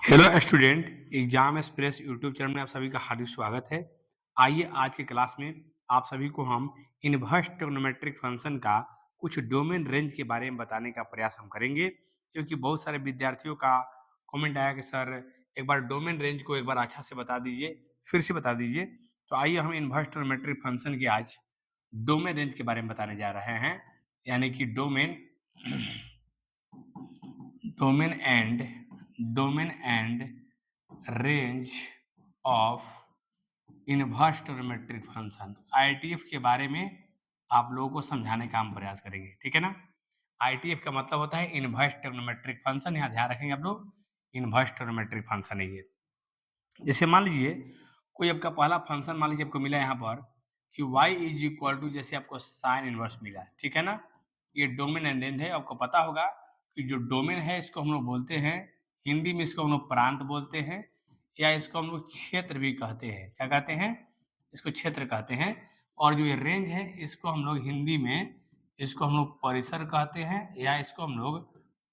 Hello student, exam express YouTube channel में आप सभी का हार्दिक स्वागत है। आइए आज की क्लास में आप सभी को हम इनवर्स ट्रिग्नोमेट्रिक फंक्शन का कुछ डोमेन रेंज के बारे में बताने का प्रयास हम करेंगे, क्योंकि बहुत सारे विद्यार्थियों का कमेंट आया कि सर एक बार डोमेन रेंज को एक बार अच्छा से बता दीजिए, फिर से बता दीजिए। तो आइए हम इनवर्स ट्रिग्नोमेट्रिक फंक्शन की आज डोमेन रेंज के बारे में बताने जा रहे हैं, यानी कि domain domain and domain and range of inverse trigonometric function. ITF के बारे में आप लोगों को समझाने का हम प्रयास करेंगे, ठीक है ना। आईटीएफ का मतलब होता है इनवर्स ट्रिग्नोमेट्रिक फंक्शन। यहाँ ध्यान रखेंगे आप लोग, इनवर्स ट्रिग्नोमेट्रिक फंक्शन है ये। जैसे मान लीजिए कोई आपका पहला फंक्शन मान लीजिए आपको मिला यहाँ पर कि y इज इक्वल टू, जैसे आपको साइन इनवर्स मिला है, ठीक है ना। ये डोमेन एंड रेंज है। आपको पता होगा कि जो डोमेन है इसको हम लोग बोलते हैं, हिंदी में इसको हम लोग प्रांत बोलते हैं, या इसको हम लोग क्षेत्र भी कहते हैं। क्या कहते हैं? इसको क्षेत्र कहते हैं। और जो ये रेंज है इसको हम लोग हिंदी में इसको हम लोग परिसर कहते हैं, या इसको हम लोग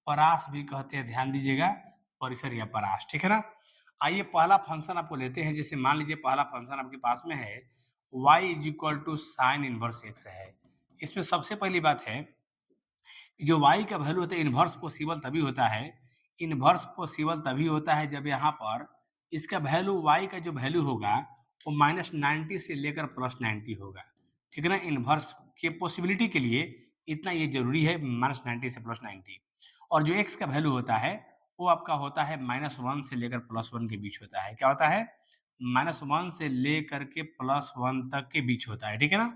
परास भी कहते हैं। ध्यान दीजिएगा, परिसर या परास, ठीक है ना। आइए पहला फंक्शन आपको लेते हैं। जैसे मान लीजिए पहला फंक्शन आपके पास में है y is equal to sine inverse x है। इसमें सबसे पहली बात है, जो y का वैल्यू होता है इनवर्स पॉसिबल तभी होता है, इनवर्स पॉसिबल तभी होता है जब यहाँ पर इसका वैल्यू y का जो वैल्यू होगा वो -90 से लेकर +90 होगा, ठीक है ना। इनवर्स के पॉसिबिलिटी के लिए इतना ये जरूरी है, -90 से +90। और जो x का वैल्यू होता है वो आपका होता है -1 से लेकर +1 के बीच होता है। क्या होता है? -1 से लेकर के +1 तक के बीच होता है, ठीक है ना।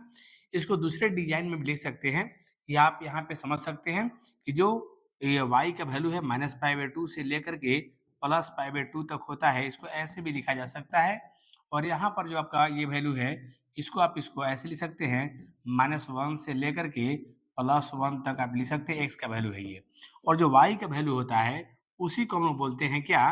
इसको दूसरे डिजाइन में भी लिख सकते हैं, या आप यहाँ पे समझ सकते हैं कि जो ये y का वैल्यू है -π/2 से लेकर के +π/2 तक होता है, इसको ऐसे भी लिखा जा सकता है। और यहाँ पर जो आपका ये वैल्यू है इसको आप इसको ऐसे लिख सकते हैं, -1 से लेकर के +1 तक आप लिख सकते हैं, x का वैल्यू है ये। और जो y का वैल्यू होता है उसी को हम लोग बोलते हैं क्या?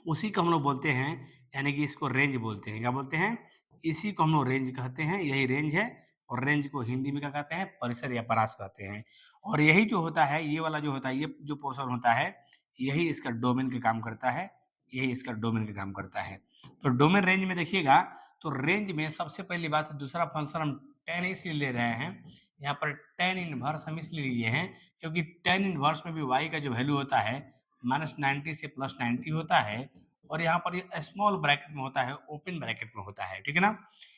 उसी को हम लोग बोलते हैं, यानी कि इसको रेंज बोलते हैं। क्या बोलते हैं? इसी को हम लोग रेंज कहते हैं, यही रेंज है। और रेंज को हिंदी में क्या कहते हैं? परिसर या परास कहते हैं। और यही जो होता है, ये वाला जो होता है, ये जो पोर्शन होता है, यही इसका डोमेन का काम करता है, यही इसका डोमेन का काम करता है। तो डोमेन रेंज में देखिएगा, तो रेंज में सबसे पहली बात है, दूसरा फंक्शन हम tan इसलिए ले रहे हैं, यहाँ पर tan इनवर्स हम इसलिए लिए हैं क्योंकि tan इनवर्स में भी y का जो वैल्यू होता है -90 से +90 होता है। और यहाँ पर ये स्मॉल ब्रैकेट में होता है, ओपन ब्रैकेट में होता है, ठीक है ना।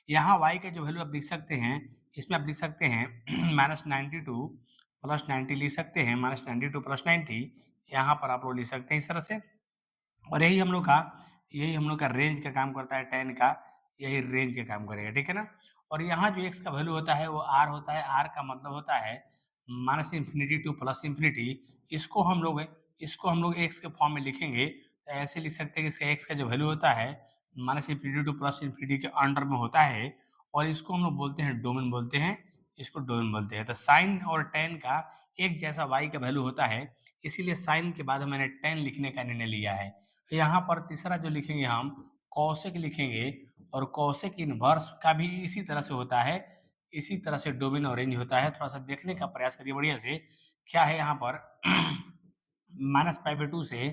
यहाँ y का जो वैल्यू आप लिख सकते हैं, इसमें आप लिख सकते हैं -90 टू +90 लिख सकते हैं, -90 टू +90 यहाँ पर आप लोग लिख सकते हैं इस तरह से। और यही हम लोग का रेंज का काम करता है, tan का यही रेंज का काम करेगा, ठीक है ना। और यहाँ जो x का वैल्यू होता है वो r होता है। r का मतलब होता है -इंफिनिटी टू +इंफिनिटी। इसको हम लोग x के फॉर्म में लिखेंगे तो ऐसे लिख सकते हैं कि इसका x का जो वैल्यू होता है -इंफिनिटी टू +इंफिनिटी के अंडर में होता है। और इसको हम लोग बोलते हैं डोमेन बोलते हैं, इसको डोमेन बोलते हैं। तो साइन और tan का एक जैसा y का वैल्यू होता है, इसीलिए साइन के बाद मैंने tan लिखने का निर्णय लिया है। यहाँ पर तीसरा जो लिखेंगे हम कौशिक लिखेंगे, और कौशिक इनवर्स का भी इसी तरह से होता है, इसी तरह से डोमेन और रेंज होता है। थोड़ा सा देखने का प्रयास करिए बढ़िया से। क्या है यहाँ पर -π/2 से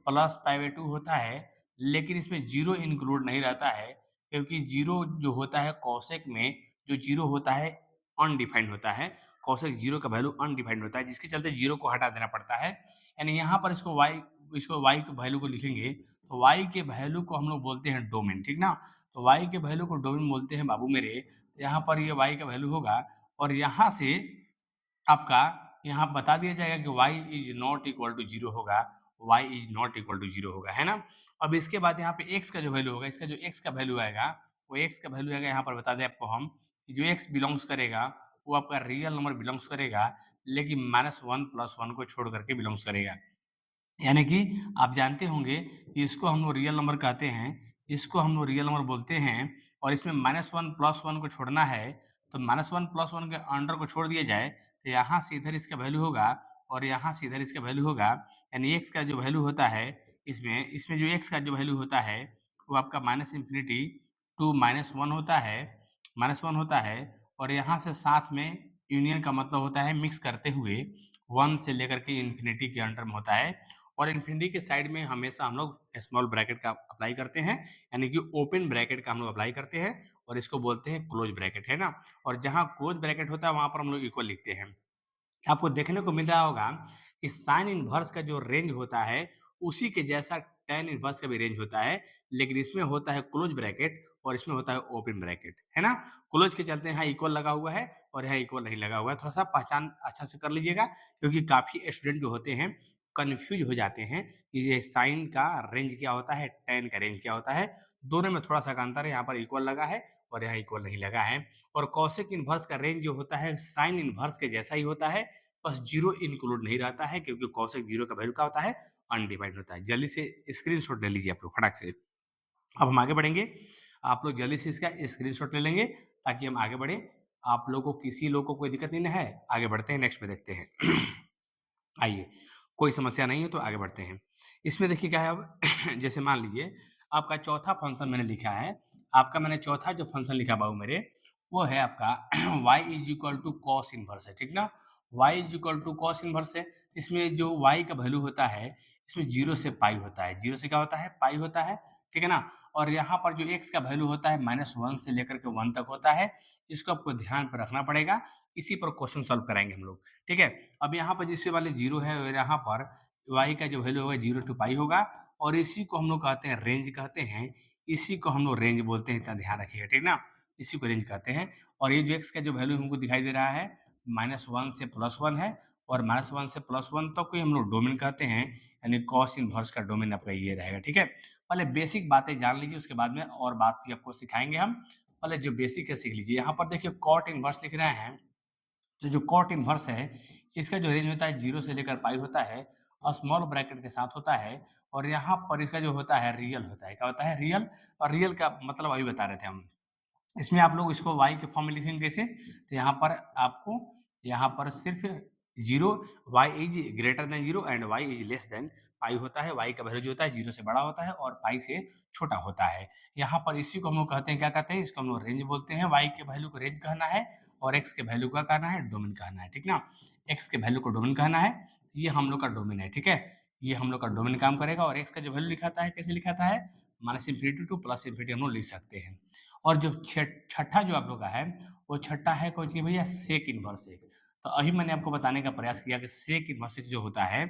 +π/2 होता है, लेकिन इसमें जीरो इंक्लूड नहीं रहता है, क्योंकि जीरो जो होता है कौशिक में, जो जीरो होता है अनडिफाइंड होता है। कौशिक जीरो का वैल्यू अनडिफाइंड होता है, जिसके चलते जीरो को हटा देना पड़ता है। यानी यहाँ पर इसको y के वैल्यू को लिखेंगे तो y के वैल्यू को हम लोग बोलते हैं डोमेन, ठीक ना। तो y के वैल्यू को डोमेन बोलते हैं बाबू मेरे। यहाँ पर ये y का वैल्यू होगा, और यहाँ से आपका यहाँ बता दिया जाएगा कि y is not equal to zero होगा, y is not equal to zero होगा, है ना। अब इसके बाद यहाँ पे x का जो वैल्यू होगा, इसका जो x का वैल्यू आएगा वो x का वैल्यू आएगा, यहाँ पर बता दें आपको हम कि जो x बिलोंग्स करेगा वो आपका रियल नंबर बिलोंग्स करेगा, लेकिन -1 +1 को छोड़ करके बिलोंग्स करेगा। यानी कि आप जानते होंगे कि इसको हम लोग रियल नंबर कहते हैं, इसको हम लोग रियल नंबर बोलते हैं। और इसमें -1 +1 को छोड़ना है, तो -1 +1 के अंडर को छोड़ दिया जाए तो यहाँ से इधर इसका वैल्यू होगा, और यहाँ से इधर इसका वैल्यू होगा। यानी एक्स का जो वैल्यू होता है, इसमें जो एक्स का जो वैल्यू होता है वो आपका -इंफिनिटी टू -1 होता है, -1 होता है। और यहाँ से साथ में यूनियन का मतलब होता है मिक्स करते हुए 1 से लेकर के इंफिनिटी के अंडर में होता है। और इन्फिनिटी के साइड में हमेशा हम लोग स्मॉल ब्रैकेट का अप्लाई करते हैं, यानी कि ओपन ब्रैकेट का हम लोग अप्लाई करते हैं और इसको बोलते हैं क्लोज ब्रैकेट, है ना? और जहाँ क्लोज ब्रैकेट होता है वहाँ पर हम लोग इक्वल लिखते हैं। आपको देखने को मिल रहा होगा कि साइन इनवर्स का जो रेंज होता है, उसी के जैसा टैन इनवर्स का भी रेंज होता है, लेकिन इसमें होता है क्लोज ब्रैकेट और इसमें होता है ओपन ब्रैकेट, है ना? क्लोज के चलते यहाँ इक्वल लगा हुआ है और यहाँ इक्वल नहीं लगा हुआ है। थोड़ा-सा पहचान अच्छा से कर लीजिएगा, क्योंकि काफ़ी स्टूडेंट जो होते हैं, कन्फ्यूज़ हो जाते हैं कि ये साइन का रेंज क्या होता है, टैन का रेंज क्या होता है। दोनों में थोड़ा-सा का अंतर है, यहाँ पर इक्वल लगा है और यहाँ इक्वल नहीं लगा है। और कॉसेक इनवर्स का रेंज जो होता है, साइन इनवर्स के जैसा ही होता है, बस 0 इंक्लूड नहीं रहता है, क्योंकि कॉसेक 0 का वैल्यू क्या होता है? अनडिफाइंड होता है। जल्दी से स्क्रीनशॉट ले लीजिए आप लोग फटाक से। अब हम आगे बढ़ेंगे। आप लोग जल्दी से इसका स्क्रीनशॉट ले लेंगे ताकि हम आगे बढ़ें। आप लोगों को किसी लोग को कोई दिक्कत नहीं ना है? आगे बढ़ते हैं, नेक्स्ट में देखते हैं। आइए, कोई समस्या नहीं है तो आगे बढ़ते हैं। इसमें देखिए क्या है अब जैसे मान लीजिए आपका चौथा फंक्शन मैंने लिखा है। आपका मैंने चौथा जो फंक्शन लिखा बाबू मेरे, वो है आपका y is equal to cos inverse है, ठीक ना? y is equal to cos inverse है। इसमें जो y का वैल्यू होता है, इसमें 0 से पाई होता है। 0 से क्या होता है? पाई होता है, ठीक है ना? और यहाँ पर जो x का वैल्यू होता है -1 से लेकर के 1 तक होता है। इसको आपको ध्यान पे रखना पड़ेगा। इसी पर क्वेश्चन सॉल्व कराएँगे हम लोग, ठीक है? अब यहाँ पर जिससे वाले 0 है और यहाँ पर y का जो वैल्यू होगा 0 टू पाई होगा और इसी को हम लोग कहते हैं रेंज कहते हैं। इसी को हम लोग रेंज बोलते हैं, इतना ध्यान रखिएगा, ठीक ना? इसी को रेंज कहते हैं। और ये जो x का जो वैल्यू हमको दिखाई दे रहा है -1 से +1 है और -1 से +1 तक को ही हम लोग डोमेन कहते हैं, यानी कॉस इनवर्स का डोमेन आपका ये रहेगा, ठीक है? पहले बेसिक बातें जान लीजिए, उसके बाद में और बात भी आपको सिखाएँगे हम। पहले जो बेसिक है सीख लीजिए। यहाँ पर देखिए कॉट इनवर्स लिख रहे हैं, तो जो कॉट इनवर्स है, इसका जो रेंज होता है 0 से लेकर पाई होता है और स्मॉल ब्रैकेट के साथ होता है और यहाँ पर इसका जो होता है रियल होता है। क्या होता है? रियल। और रियल का मतलब अभी बता रहे थे हम। इसमें आप लोग इसको y के फॉर्म में लिखेंगे कैसे? तो यहाँ पर आपको यहाँ पर सिर्फ़ 0 y is greater than 0 and y is less than pi होता है। y का वैल्यू जो होता है 0 से बड़ा होता है और पाई से छोटा होता है। यहाँ पर इसी को हम लोग कहते हैं, क्या कहते हैं? इसको हम लोग रेंज बोलते हैं। y के वैल्यू को रेंज कहना है और x के वैल्यू क्या कहना है? डोमेन कहना है, ठीक ना? x के वैल्यू को डोमेन कहना है, ये हम लोग का डोमेन है, ठीक है? ये हम लोग का डोमेन काम करेगा और x का जो वैल्यू लिखाता है, कैसे लिखाता है? -इन्फिनिटी टू +इन्फिनिटी हम लोग लिख सकते हैं। और जो छठा जो आप लोग का है, वो छठा है कौन सी भैया? Sec inverse x. तो अभी मैंने आपको बताने का प्रयास किया कि सेक इनवर्स एक्स जो होता है,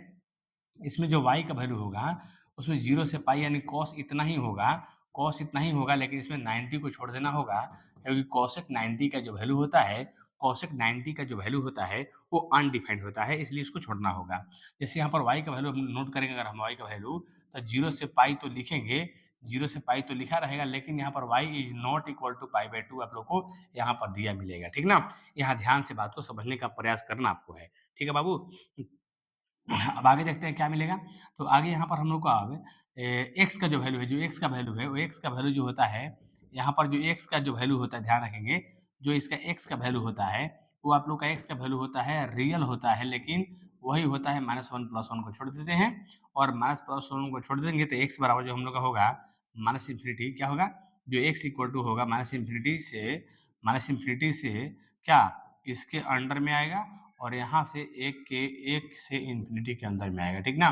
इसमें जो y का वैल्यू होगा, उसमें 0 से पाई यानी कॉस इतना ही होगा, कॉस इतना ही होगा, लेकिन इसमें 90 को छोड़ देना होगा, क्योंकि कोसेक 90 का जो वैल्यू होता है, कोसेक 90 का जो वैल्यू होता है, वो अनडिफाइंड होता है, इसलिए इसको छोड़ना होगा। जैसे यहाँ पर y का वैल्यू हम नोट करेंगे, अगर हम y का वैल्यू, तो 0 से पाई तो लिखेंगे, 0 से पाई तो लिखा रहेगा, लेकिन यहाँ पर y is not equal to pi by 2 आप लोग को यहाँ पर दिया मिलेगा, ठीक ना? यहाँ ध्यान से बात को समझने का प्रयास करना आपको है। ठीक है बाबू? अब आगे देखते हैं क्या मिलेगा। तो आगे यहाँ पर हम लोग को अब एक्स का जो वैल्यू है, जो एक्स का वैल्यू है, वो एक्स का वैल्यू जो होता है, यहाँ पर जो एक्स का जो वैल्यू होता है, ध्यान रखेंगे, जो इसका एक्स का वैल्यू होता है, वो आप लोग का एक्स का वैल्यू होता है, रियल होता है, लेकिन वही होता है -1 + 1 को छोड़ देते हैं और -+1 को छोड़ देंगे तो एक्स बराबर जो हम लोग का होगा -इन्फिनिटी क्या होगा? जो एक्स इक्वल टू होगा -इन्फिनिटी से क्या? इसके अंडर में आएगा और यहाँ से 1 से इन्फिनिटी के अंदर में आएगा, ठीक ना?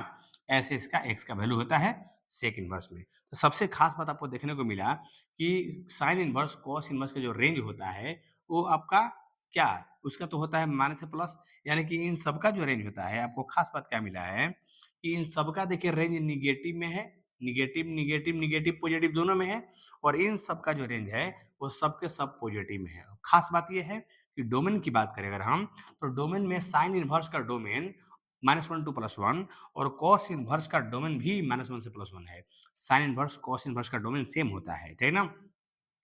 ऐसे इसका x का वैल्यू होता है सेक इनवर्स में। तो सबसे खास बात आपको देखने को मिला कि साइन इनवर्स, कॉस इनवर्स का जो रेंज होता है, वो आपका क्या? उसका तो होता है माइनस से प्लस, यानी कि इन सबका जो रेंज होता है, आपको खास बात क्या मिला है कि इन सबका देखिए रेंज नेगेटिव में है, नेगेटिव, पॉजिटिव दोनों में है और इन सबका जो रेंज है, वो सब के सब पॉजिटिव में है। खास बात ये है कि डोमेन की बात करें अगर हम, तो डोमेन में साइन इनवर्स का डोमेन -1 टू +1 और कॉस इनवर्स का डोमेन भी -1 से +1 है। साइन इनवर्स, कॉस इनवर्स का डोमेन सेम होता है, ठीक है ना?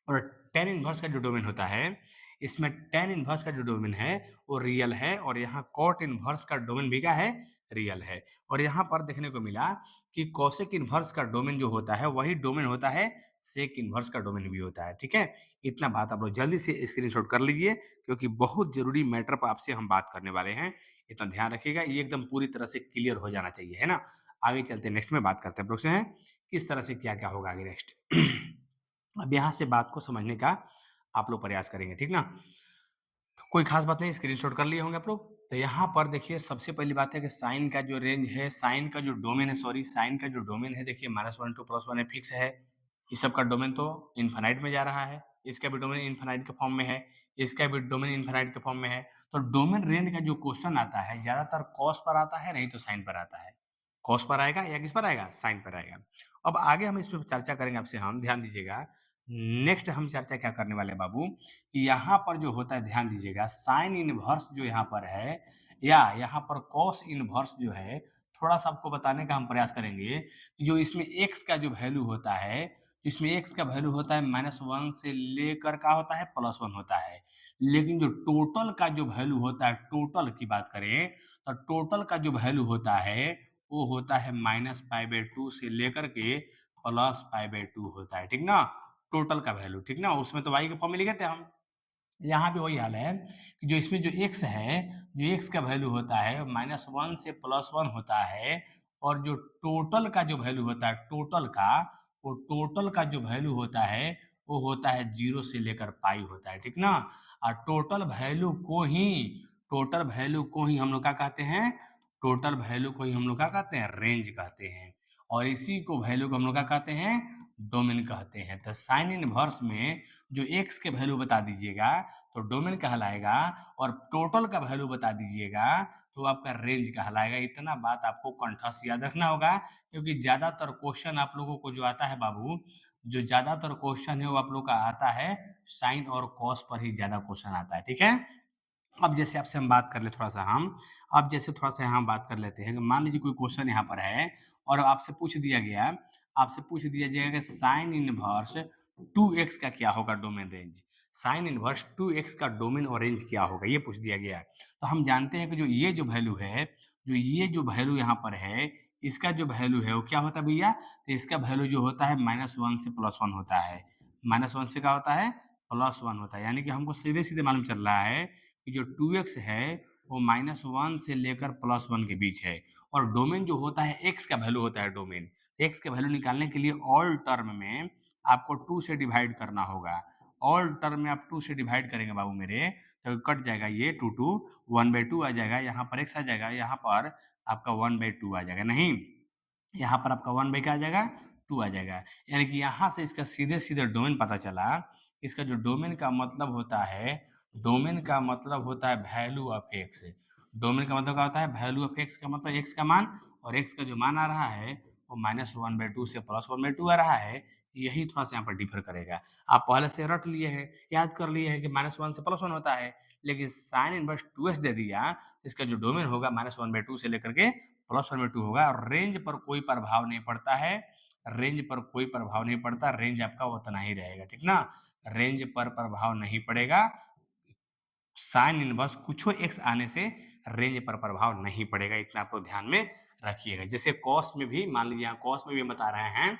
और tan इनवर्स का जो डोमेन होता है, इसमें tan इनवर्स का जो डोमेन है, वो रियल है और यहाँ cot इनवर्स का डोमेन भी क्या है? रियल है। और यहाँ पर देखने को मिला कि कोसेक इनवर्स का डोमेन जो होता है, वही डोमेन होता है, सेक इनवर्स का डोमेन भी होता है, ठीक है? इतना बात आप लोग जल्दी से स्क्रीनशॉट कर लीजिए, क्योंकि बहुत ज़रूरी मैटर पर आपसे हम बात करने वाले हैं। इतना ध्यान रखिएगा, ये एकदम पूरी तरह से क्लियर हो जाना चाहिए, है ना? आगे चलते हैं, नेक्स्ट में बात करते हैं आप लोग से हैं, किस तरह से क्या-क्या होगा आगे नेक्स्ट। अब यहाँ से बात को समझने का आप लोग प्रयास करेंगे, ठीक ना? कोई खास बात नहीं, स्क्रीनशॉट कर लिए होंगे आप लोग? तो यहाँ पर देखिए सबसे पहली बात है कि साइन का जो रेंज है, साइन का जो डोमेन है सॉरी साइन का जो डोमेन है देखिए -1 टू +1 है, फिक्स है। इस सब का डोमेन तो इनफाइनाइट में जा रहा है, इसका भी डोमेन इनफाइनाइट के फॉर्म में है, इसका भी डोमेन इनफाइनाइट के फॉर्म में है। तो डोमेन रेंज का जो क्वेश्चन आता है ज़्यादातर कॉस पर आता है, नहीं तो साइन पर आता है। कॉस पर आएगा या किस पर आएगा? साइन पर आएगा। अब आगे हम इस पे चर्चा करेंगे आपसे हम, ध्यान दीजिएगा। नेक्स्ट हम चर्चा क्या करने वाले हैं बाबू, कि यहाँ पर जो होता है ध्यान दीजिएगा, साइन इनवर्स जो यहाँ पर है या यहाँ पर कॉस इनवर्स जो है, थोड़ा-सा आपको बताने का हम प्रयास करेंगे, कि जो इसमें x का जो वैल्यू होता है, इसमें x का वैल्यू होता है -1 से लेकर क्या होता है? +1 होता है। लेकिन जो टोटल का जो वैल्यू होता है, टोटल की बात करें, तो टोटल का जो वैल्यू होता है, वो होता है -π/2 से लेकर के +π/2 होता है, ठीक ना? टोटल का वैल्यू, ठीक ना? उसमें तो y के फॉर्म में लिखे थे हम। यहाँ भी वही हाल है कि जो इसमें जो x है, जो x का वैल्यू होता है -1 से +1 होता है और जो टोटल का जो वैल्यू होता है टोटल का, वो टोटल का जो वैल्यू होता है, वो होता है 0 से लेकर पाई होता है, ठीक ना? और टोटल वैल्यू को ही हम लोग क्या कहते हैं? टोटल वैल्यू को ही हम लोग क्या कहते हैं? रेंज कहते हैं। और इसी को वैल्यू को हम लोग क्या कहते हैं? डोमेन कहते हैं। तो साइन इनवर्स में जो x के वैल्यू बता दीजिएगा तो डोमेन कहलाएगा और टोटल का वैल्यू बता दीजिएगा तो आपका रेंज कहलाएगा। इतना बात आपको कंठस्थ याद रखना होगा क्योंकि ज़्यादातर क्वेश्चन आप लोगों को जो आता है बाबू, जो ज़्यादातर क्वेश्चन है वो आप लोग का आता है साइन और कॉस पर ही ज़्यादा क्वेश्चन आता है, ठीक है? अब जैसे आपसे हम बात कर ले थोड़ा-सा हम, अब जैसे थोड़ा-सा यहाँ बात कर लेते हैं कि मान लीजिए कोई क्वेश्चन यहाँ पर है और आपसे पूछ दिया जाएगा कि साइन इनवर्स 2x का क्या होगा domain range? Sine inverse 2x का डोमेन और रेंज क्या होगा? ये पूछ दिया गया है। तो हम जानते हैं कि जो ये जो वैल्यू है, जो ये जो वैल्यू यहाँ पर है, इसका जो वैल्यू है वो क्या होता है भैया? तो इसका वैल्यू जो होता है -1 से +1 होता है। -1 से क्या होता है? +1 होता है। यानी कि हमको सीधे-सीधे मालूम चल रहा है कि जो 2x है वो -1 से लेकर +1 के बीच है और डोमेन जो होता है x का वैल्यू होता है डोमेन। x का वैल्यू निकालने के लिए ऑल टर्म में आपको 2 से डिवाइड करना होगा। ऑल टर्म में आप 2 से डिवाइड करेंगे बाबू मेरे तो कट जाएगा ये 2 1/2 आ जाएगा, यहाँ पर x आ जाएगा, यहाँ पर आपका 1/2 आ जाएगा। नहीं, यहाँ पर आपका 1 बाई क्या आ जाएगा? 2 आ जाएगा। यानी कि यहाँ से इसका सीधे-सीधे डोमेन पता चला। इसका जो डोमेन का मतलब होता है, डोमेन का मतलब होता है वैल्यू ऑफ एक्स। डोमेन का मतलब क्या होता है? वैल्यू ऑफ एक्स का मतलब एक्स का मान और एक्स का जो मान आ रहा है, वो -1/2 से +1/2 आ रहा है। यही थोड़ा-सा यहाँ पर डिफ़र करेगा। आप पहले से रट लिए हैं, याद कर लिए हैं कि -1 से +1 होता है, लेकिन साइन इनवर्स 2x दे दिया, इसका जो डोमेन होगा -1/2 से लेकर के +1/2 होगा और रेंज पर कोई प्रभाव नहीं पड़ता है, रेंज पर कोई प्रभाव नहीं पड़ता, रेंज आपका उतना ही रहेगा, ठीक ना? रेंज पर प्रभाव नहीं पड़ेगा, साइन इनवर्स कुछो x आने से रेंज पर प्रभाव नहीं पड़ेगा, इतना आप लोग ध्यान में रखिएगा। जैसे कॉस में भी मान लीजिए यहाँ कॉस में भी हम बता रहे हैं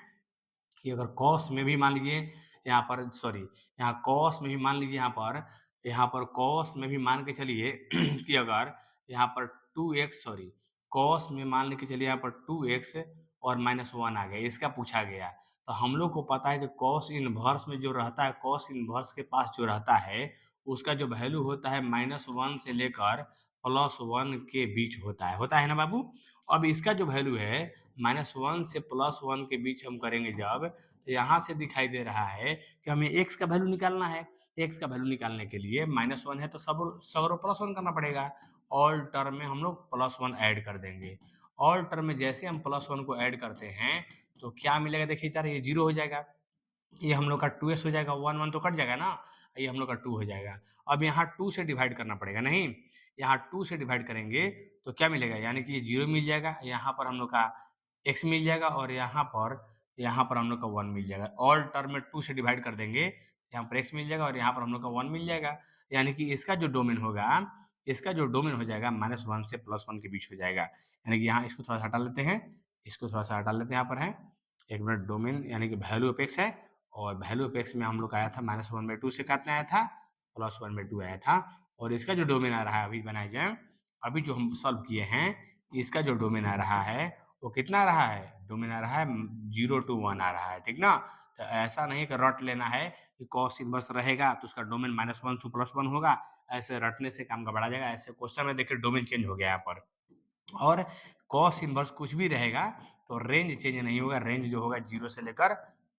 कि अगर कॉस में भी मान लीजिए यहाँ पर सॉरी यहाँ कॉस में भी मान लीजिए यहाँ पर कॉस में भी मान के चलिए कि अगर यहाँ पर 2x सॉरी कॉस में मान के चलिए यहाँ पर 2x और -1 आ गया, इसका पूछा गया। तो हम लोग को पता है कि कॉस इनवर्स में जो रहता है, कॉस इनवर्स के पास जो रहता है, उसका जो वैल्यू होता है -1 से लेकर +1 के बीच होता है ना बाबू? अब इसका जो वैल्यू है -1 से +1 के बीच हम करेंगे जब, तो यहाँ से दिखाई दे रहा है कि हमें x का वैल्यू निकालना है। x का वैल्यू निकालने के लिए -1 है तो सब सगरो +1 करना पड़ेगा। ऑल टर्म में हम लोग +1 ऐड कर देंगे। ऑल टर्म में जैसे हम +1 को ऐड करते हैं, तो क्या मिलेगा देखिए ज़रा ये 0 हो जाएगा। ये हम लोग का 2s हो जाएगा, 1 तो कट जाएगा ना, ये हम लोग का 2 हो जाएगा। अब यहाँ 2 से डिवाइड करना पड़ेगा, नहीं, यहाँ 2 से डिवाइड करेंगे तो क्या मिलेगा? यानी कि ये 0 मिल जाएगा, यहाँ पर हम लोग का x मिल जाएगा और यहाँ पर हम लोग का 1 मिल जाएगा। ऑल टर्म में 2 से डिवाइड कर देंगे, यहाँ पर x मिल जाएगा और यहाँ पर हम लोग का 1 मिल जाएगा। यानी कि इसका जो डोमेन हो जाएगा -1 से +1 के बीच हो जाएगा। यानी कि यहाँ इसको थोड़ा-सा हटा लेते हैं, यहाँ पर है। एक मिनट डोमेन यानी कि वैल्यू ऑफ x है और वैल्यू ऑफ x में हम लोग का आया था -1/2 से कितना आया था? +1/2 आया था और इसका जो डोमेन आ रहा है अभी बनाए जाए, अभी जो हम सॉल्व किए हैं, इसका जो डोमेन आ रहा है, वो कितना आ रहा है? डोमेन आ रहा है 0 टू 1 आ रहा है, ठीक ना? तो ऐसा नहीं कि रट लेना है कि कॉस इनवर्स रहेगा तो उसका डोमेन -1 टू +1 होगा, ऐसे रटने से काम गड़बड़ा जाएगा। ऐसे क्वेश्चन में देखिए डोमेन चेंज हो गया यहाँ पर। और कॉस इनवर्स कुछ भी रहेगा तो रेंज चेंज नहीं होगा, रेंज जो होगा 0 से लेकर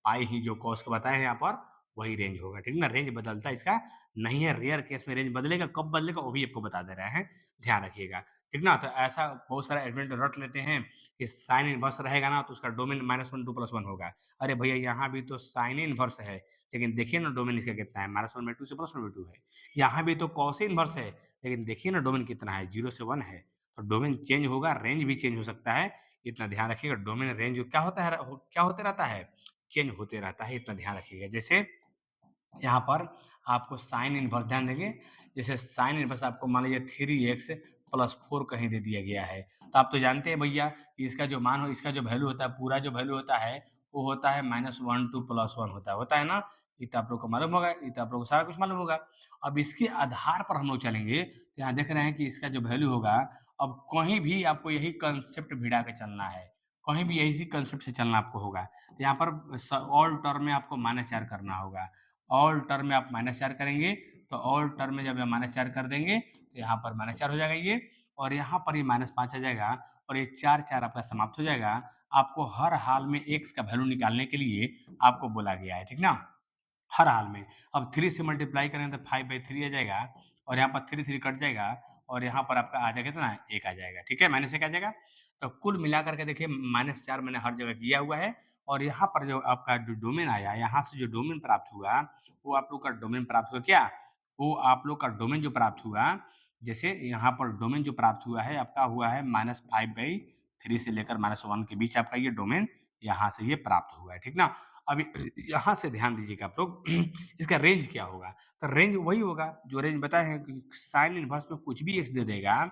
पाई ही जो कॉस को बताए हैं यहाँ पर वही रेंज होगा, ठीक ना? रेंज बदलता इसका नहीं है, रेयर केस में रेंज बदलेगा, कब बदलेगा वो भी आपको बता दे रहे हैं, ध्यान रखिएगा, ठीक ना? तो ऐसा बहुत सारा एलिमेंट रट लेते हैं कि साइन इनवर्स रहेगा ना तो उसका डोमेन -1 टू +1 होगा। अरे भैया यहाँ भी तो साइन इनवर्स है, लेकिन देखिए ना डोमेन इसका कितना है, -1/2 से +1/2 है। यहाँ भी तो कॉस इनवर्स है, लेकिन देखिए ना डोमेन कितना है, 0 से 1 है। तो डोमेन चेंज होगा, रेंज भी चेंज हो सकता है, इतना ध्यान रखिएगा। डोमेन रेंज क्या होता है क्या होते रहता है? चेंज होते रहता है, इतना ध्यान रखिएगा। जैसे यहाँ पर आपको साइन इनवर्स ध्यान देंगे, जैसे साइन इनवर्स आपको मान लीजिए 3x + 4 कहीं दे दिया गया है, तो आप तो जानते हैं भैया कि इसका जो मान हो इसका जो वैल्यू होता है, पूरा जो वैल्यू होता है, वो होता है -1 टू +1 होता है ना? ये तो आप लोग को मालूम होगा, ये तो आप लोग को सारा कुछ मालूम होगा। अब इसके आधार पर हम लोग चलेंगे, तो यहाँ देख रहे हैं कि इसका जो वैल्यू होगा, अब कहीं भी आपको यही कांसेप्ट भिड़ा के चलना है, कहीं भी इसी कांसेप्ट से चलना आपको होगा। तो यहाँ पर ऑल टर्म में आपको -4 करना होगा। ऑल टर्म में आप -4 करेंगे, तो ऑल टर्म में जब -4 कर देंगे, तो यहाँ पर -4 हो जाएगा ये और यहाँ पर ये -5 आ जाएगा और ये 4 आपका समाप्त हो जाएगा। आपको हर हाल में x का वैल्यू निकालने के लिए आपको बोला गया है, ठीक ना? हर हाल में। अब 3 से मल्टीप्लाई करेंगे तो 5/3 आ जाएगा और यहाँ पर 3 कट जाएगा और यहाँ पर आपका आ जाएगा कितना? 1 आ जाएगा, ठीक है? -1 आ जाएगा। तो कुल मिलाकर के देखिए -4 मैंने हर जगह किया हुआ है और यहाँ पर जो आपका जो डोमेन आया, यहाँ से जो डोमेन प्राप्त हुआ, वो आप लोग का डोमेन प्राप्त हुआ क्या? वो आप लोग का डोमेन जो प्राप्त हुआ, जैसे यहाँ पर डोमेन जो प्राप्त हुआ है, आपका हुआ है -5/3 से लेकर -1 के बीच आपका ये डोमेन यहाँ से ये प्राप्त हुआ है, ठीक ना? अभी यहाँ से ध्यान दीजिएगा आप लोग इसका रेंज क्या होगा? तो रेंज वही होगा जो रेंज बताए हैं कि साइन इनवर्स में कुछ भी x दे देगा,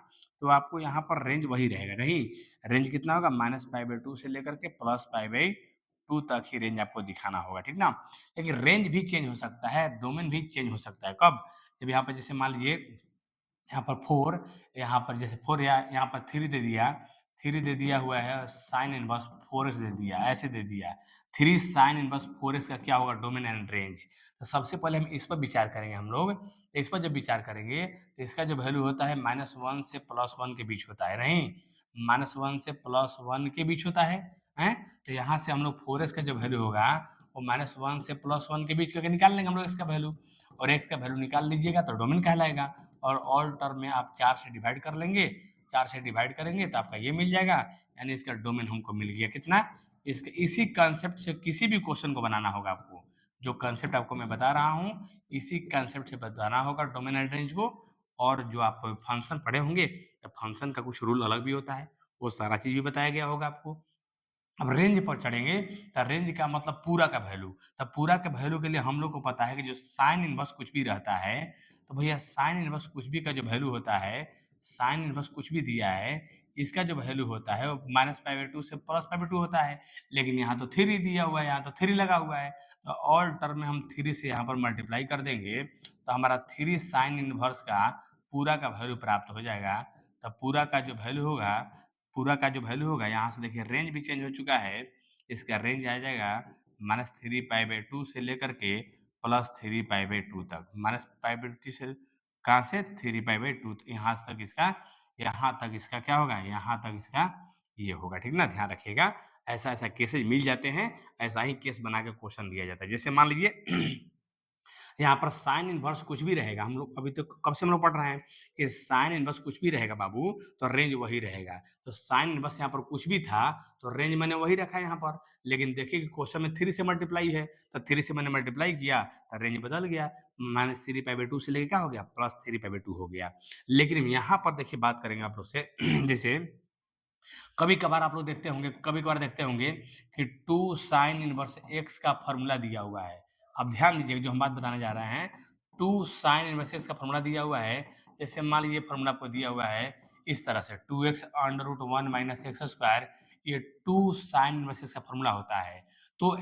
तो आपको यहाँ पर रेंज वही रहेगा, नहीं? रेंज कितना होगा? -π/2 से लेकर के +π/2 तक ही रेंज आपको दिखाना होगा, ठीक ना? लेकिन रेंज भी चेंज हो सकता है, डोमेन भी चेंज हो सकता है, कब? जब यहाँ पर जैसे मान लीजिए यहाँ पर 4 यहाँ पर जैसे 4 यहाँ पर 3 दे दिया, 3 दे दिया हुआ है साइन इनवर्स 4x दे दिया, ऐसे दे दिया। 3 साइन इनवर्स 4x का क्या होगा डोमेन एंड रेंज? तो सबसे पहले हम इस पर विचार करेंगे हम लोग। तो इस पर जब विचार करेंगे तो इसका जो वैल्यू होता है -1 से +1 के बीच होता है, नहीं? -1 से +1 के बीच होता है, हैं? तो यहाँ से हम लोग 4x का जो वैल्यू होगा वो -1 से +1 के बीच करके निकाल लेंगे हम लोग इसका वैल्यू और x का वैल्यू निकाल लीजिएगा तो डोमेन कहलाएगा। और ऑल टर्म में आप 4 से डिवाइड कर लेंगे, 4 से डिवाइड करेंगे तो आपका ये मिल जाएगा, यानी इसका डोमेन हमको मिल गया कितना? इसके इसी कांसेप्ट से किसी भी क्वेश्चन को बनाना होगा आपको। जो कांसेप्ट आपको मैं बता रहा हूँ, इसी कांसेप्ट से बताना होगा डोमेन एंड रेंज को और जो आप फंक्शन पढ़े होंगे, तो फंक्शन का कुछ रूल अलग भी होता है, वो सारा चीज़ भी बताया गया होगा आपको। अब रेंज पर चढ़ेंगे, तो रेंज का मतलब पूरा का वैल्यू। तो पूरा के वैल्यू के लिए हम लोग को पता है कि जो साइन इनवर्स कुछ भी रहता है, तो भैया साइन इनवर्स कुछ भी का जो वैल्यू होता है, साइन इनवर्स कुछ भी दिया है, इसका जो वैल्यू होता है वो -π/2 से +π/2 होता है। लेकिन यहाँ तो 3 दिया हुआ है, यहाँ तो 3 लगा हुआ है। तो ऑल टर्म में हम 3 से यहाँ पर मल्टीप्लाई कर देंगे, तो हमारा 3 साइन इनवर्स का पूरा का वैल्यू प्राप्त हो जाएगा। तो पूरा का जो वैल्यू होगा यहाँ से देखिए रेंज भी चेंज हो चुका है। इसका रेंज आ जाएगा -3π/2 से लेकर के +3π/2 तक। -π/2 से कहाँ से 3π/2 यहाँ तक इसका क्या होगा? यहाँ तक इसका ये होगा, ठीक ना? ध्यान रखिएगा, ऐसा-ऐसा केसेज़ मिल जाते हैं, ऐसा ही केस बना के क्वेश्चन दिया जाता है। जैसे मान लीजिए यहाँ पर साइन इनवर्स कुछ भी रहेगा, हम लोग अभी तक कब से हम लोग पढ़ रहे हैं कि साइन इनवर्स कुछ भी रहेगा बाबू, तो रेंज वही रहेगा। तो साइन इनवर्स यहाँ पर कुछ भी था, तो रेंज मैंने वही रखा है यहाँ पर। लेकिन देखिए कि क्वेश्चन में 3 से मल्टीप्लाई है, तो 3 से मैंने मल्टीप्लाई किया, तो रेंज बदल गया। -3π/2 से लेके क्या हो गया? +3π/2 हो गया। लेकिन यहाँ पर देखिए बात करेंगे आप लोग से जैसे कभी-कभार आप लोग देखते होंगे कभी-कभार देखते होंगे कि 2 साइन इनवर्स x का फ़ॉर्मूला दिया हुआ है। अब ध्यान दीजिए जो हम बात बताने जा रहे हैं, 2 साइन इनवर्स x का फ़ॉर्मूला दिया हुआ है। जैसे मान लीजिए फ़ॉर्मूला आपको दिया हुआ है इस तरह से 2x √1 - x², ये 2 साइन इनवर्स x का फ़ॉर्मूला होता है। तो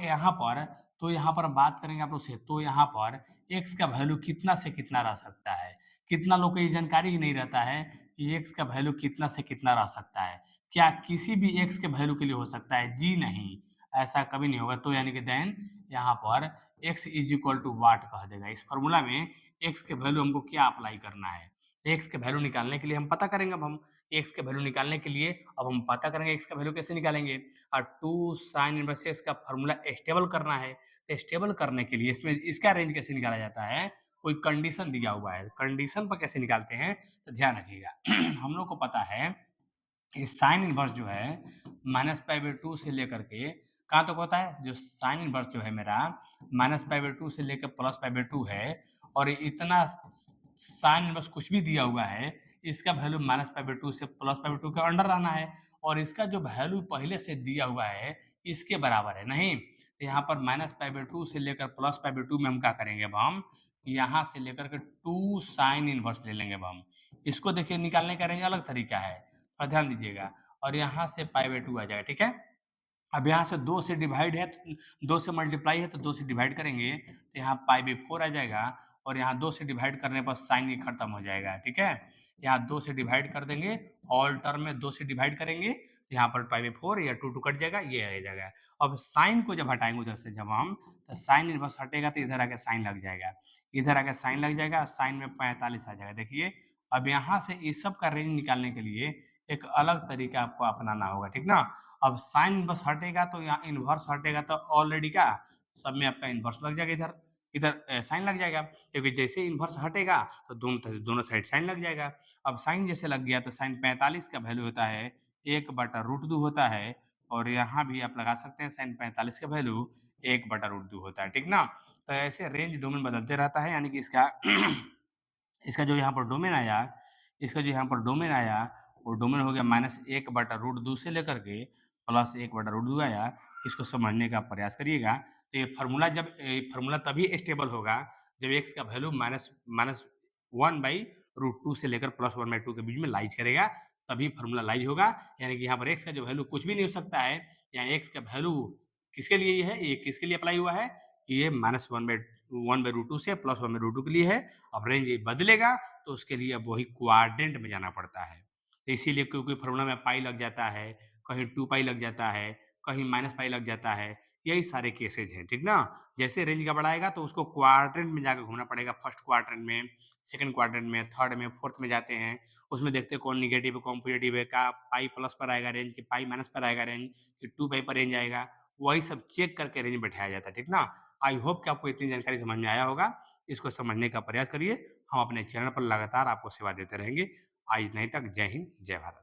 यहाँ पर बात करेंगे आप लोग से, तो यहाँ पर x का वैल्यू कितना से कितना रह सकता है? कितना लोग को ये जानकारी ही नहीं रहता है कि x का वैल्यू कितना से कितना रह सकता है। क्या किसी भी x के वैल्यू के लिए हो सकता है? जी नहीं, ऐसा कभी नहीं होगा। तो यानी कि देन यहाँ पर x is equal to what कह देगा। इस फ़ॉर्मूला में x के वैल्यू हमको क्या अप्लाई करना है? x के वैल्यू निकालने के लिए हम पता करेंगे अब हम। x के वैल्यू निकालने के लिए अब हम पता करेंगे x का वैल्यू कैसे निकालेंगे? 2 sin इनवर्स x का फ़ॉर्मूला स्टेबल करना है। तो स्टेबल करने के लिए इसमें इसका रेंज कैसे निकाला जाता है? कोई कंडीशन दिया हुआ है। कंडीशन पर कैसे निकालते हैं? तो ध्यान रखिएगा। हम लोग को पता है ये साइन इनवर्स जो है -π/2 से लेकर के कहाँ तक होता है? जो साइन इनवर्स जो है मेरा -π/2 से लेकर +π/2 है और इतना साइन इनवर्स कुछ भी दिया हुआ है, इसका वैल्यू -π/2 से +π/2 के अंडर रहना है और इसका जो वैल्यू पहले से दिया हुआ है, इसके बराबर है, नहीं? तो यहाँ पर -π/2 से लेकर +π/2 में हम क्या करेंगे अब हम, यहाँ से लेकर के 2 साइन इनवर्स ले लेंगे अब हम। इसको देखिए निकालने का रेंज अलग तरीका है। और ध्यान दीजिएगा और यहाँ से π/2 आ जाएगा, ठीक है? अब यहाँ से 2 से डिवाइड है, 2 से मल्टीप्लाई है तो 2 से डिवाइड करेंगे, तो यहाँ π/4 आ जाएगा और यहाँ 2 से डिवाइड करने पर साइन ही खत्म हो जाएगा, ठीक है? यहाँ 2 से डिवाइड कर देंगे, ऑल टर्म में 2 से डिवाइड करेंगे, तो यहाँ पर π/4 या 2 कट जाएगा, ये आ जाएगा। अब साइन को जब हटाएँगे उधर से जब हम, तो साइन इनवर्स हटेगा तो इधर आके साइन लग जाएगा। इधर आके साइन लग जाएगा, साइन में 45 आ जाएगा, देखिए। अब यहाँ से इस सब का रेंज निकालने के लिए एक अलग तरीका आपको अपनाना होगा, ठीक ना? अब साइन इनवर्स हटेगा तो यहाँ इनवर्स हटेगा तो ऑलरेडी क्या सब में आपका इनवर्स लग जाएगा इधर इधर साइन लग जाएगा क्योंकि जैसे इनवर्स हटेगा तो दोनों साइड साइन लग जाएगा। अब साइन जैसे लग गया तो साइन 45 का वैल्यू होता है 1/√2 होता है और यहाँ भी आप लगा सकते हैं साइन 45 का वैल्यू 1/√2 होता है, ठीक ना? तो ऐसे रेंज डोमेन बदलते रहता है यानी कि इसका इसका जो यहाँ पर डोमेन आया इसका जो यहाँ पर डोमेन आया वो डोमेन हो गया -1/√2 से लेकर के +1/√2 आया। इसको समझने का प्रयास करिएगा। तो ये फ़ॉर्मूला तभी स्टेबल होगा जब x का वैल्यू माइनस माइनस 1/√2 से लेकर +1/2 के बीच में लाइज़ करेगा, तभी फ़ॉर्मूला लाइज़ होगा। यानी कि यहाँ पर x का जो वैल्यू कुछ भी नहीं हो सकता है। यहाँ x का वैल्यू किसके लिए है? ये किसके लिए अप्लाई हुआ है? ये -1/2 से +1/2 के लिए है। अब रेंज ये बदलेगा तो उसके लिए अब वही क्वाड्रेंट में जाना पड़ता है। तो इसीलिए क्योंकि फ़ॉर्मूला में पाई लग जाता है, कहीं 2 पाई लग जाता है, कहीं माइनस पाई लग जाता है, यही सारे केसेज़ हैं, ठीक ना? जैसे रेंज गड़बड़ाएगा तो उसको क्वाड्रेंट में जाके घूमना पड़ेगा, फर्स्ट क्वाड्रेंट में, सेकंड क्वाड्रेंट में, थर्ड में, फोर्थ में जाते हैं। उसमें देखते हैं कौन नेगेटिव है, कौन पॉजिटिव है, का पाई प्लस पर आएगा रेंज कि पाई माइनस पर आएगा रेंज कि 2 पाई पर रेंज आएगा। वही सब चेक करके रेंज बैठाया जाता है, ठीक ना? आई होप कि आपको इतनी जानकारी समझ में आया होगा। इसको समझने का प्रयास करिए। हम अपने चैनल पर लगातार आपको सेवा देते रहेंगे। आज नहीं तक जय हिंद, जय भारत।